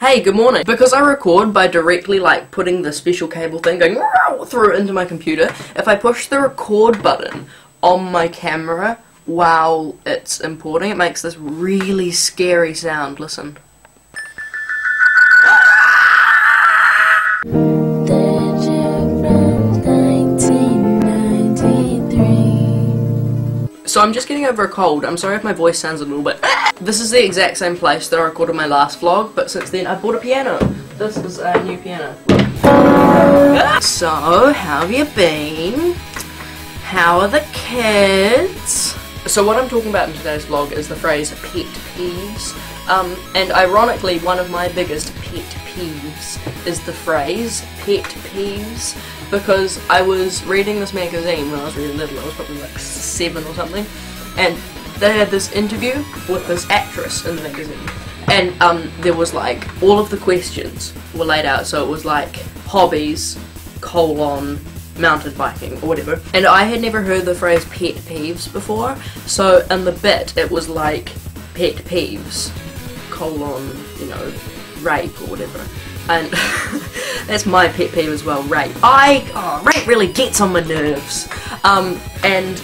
Hey, good morning. Because I record by directly like putting the special cable thing going through into my computer, if I push the record button on my camera while it's importing, it makes this really scary sound. Listen. So I'm just getting over a cold. I'm sorry if my voice sounds a little bit... This is the exact same place that I recorded my last vlog, but since then I bought a piano. This is a new piano. So, how have you been? How are the kids? So what I'm talking about in today's vlog is the phrase pet peeves. And ironically, one of my biggest pet peeves is the phrase pet peeves, because I was reading this magazine when I was really little. I was probably like 7 or something, and they had this interview with this actress in the magazine, and there was like all of the questions were laid out. So it was like hobbies, mountain biking or whatever, and I had never heard the phrase pet peeves before. So in the bit it was like pet peeves, you know, rape or whatever. And that's my pet peeve as well, rape. Rape really gets on my nerves. And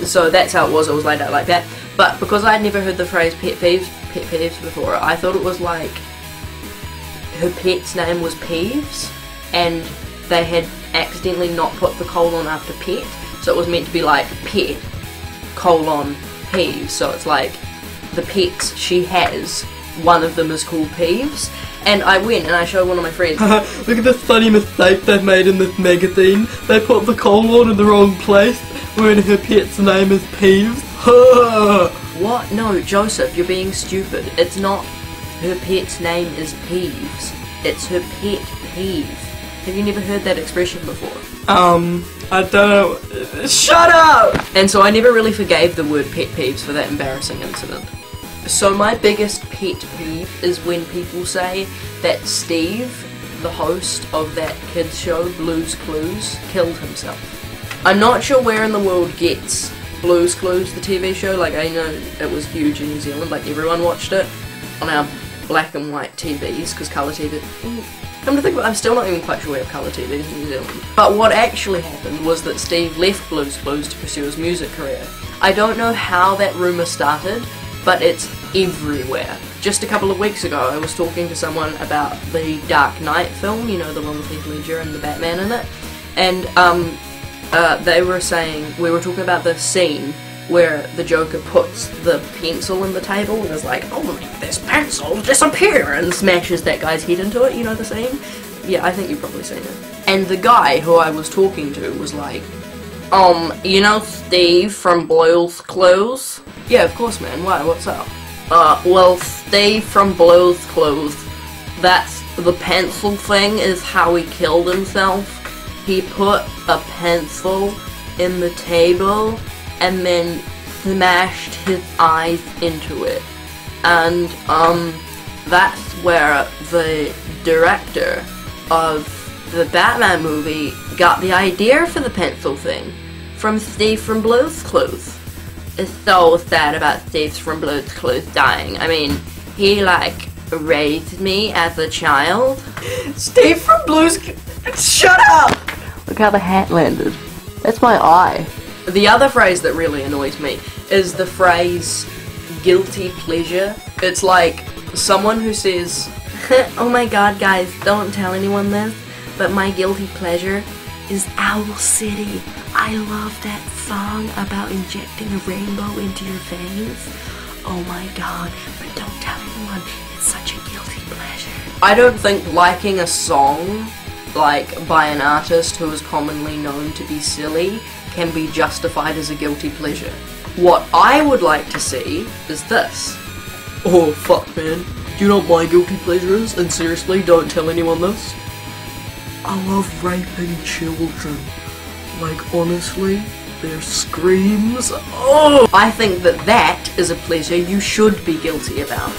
so that's how it was laid out like that. But because I'd never heard the phrase pet peeves before, I thought it was like her pet's name was Peeves, and they had accidentally not put the colon after pet, so it was meant to be like pet, Peeves. So it's like the pets she has, one of them is called Peeves. And I went and I showed one of my friends. Look at this funny mistake they've made in this magazine. They put the colon in the wrong place when her pet's name is Peeves. What? No, Joseph, you're being stupid. It's not her pet's name is Peeves. It's her pet peeve. Have you never heard that expression before? I don't know. Shut up! And so I never really forgave the word pet peeves for that embarrassing incident. So my biggest pet peeve is when people say that Steve, the host of that kids show, Blue's Clues, killed himself. I'm not sure where in the world gets Blue's Clues, the TV show. Like, I know it was huge in New Zealand, like everyone watched it on our black and white TVs, because colour TV... Come to think about it, I'm still not even quite sure we have colour TVs in New Zealand. But what actually happened was that Steve left Blue's Clues to pursue his music career. I don't know how that rumour started, but it's everywhere. Just a couple of weeks ago I was talking to someone about the Dark Knight film, you know, the one with Heath Ledger and the Batman in it, and they were saying, we were talking about the scene where the Joker puts the pencil in the table and is like, oh, this pencil disappear, and smashes that guy's head into it, you know the scene? Yeah, I think you've probably seen it. And the guy who I was talking to was like, you know Steve from Blue's Clues? Yeah, of course, man. Why? What's up? Well, Steve from Blue's Clues, that's the pencil thing is how he killed himself. He put a pencil in the table and then smashed his eyes into it. And, that's where the director of the Batman movie got the idea for the pencil thing from Steve from Blue's Clues. It's so sad about Steve from Blue's Clues dying. I mean, he like raised me as a child. Steve from Blue's Clues. Shut up! Look how the hat landed. That's my eye. The other phrase that really annoys me is the phrase guilty pleasure. It's like someone who says, oh my god guys, don't tell anyone this, but my guilty pleasure is Owl City. I love that song about injecting a rainbow into your veins. Oh my god, but don't tell anyone, it's such a guilty pleasure. I don't think liking a song, like, by an artist who is commonly known to be silly, can be justified as a guilty pleasure. What I would like to see is this. Oh, fuck, man. Do you know what my guilty pleasure is? And seriously, don't tell anyone this. I love raping children. Like, honestly, their screams. Oh! I think that that is a pleasure you should be guilty about.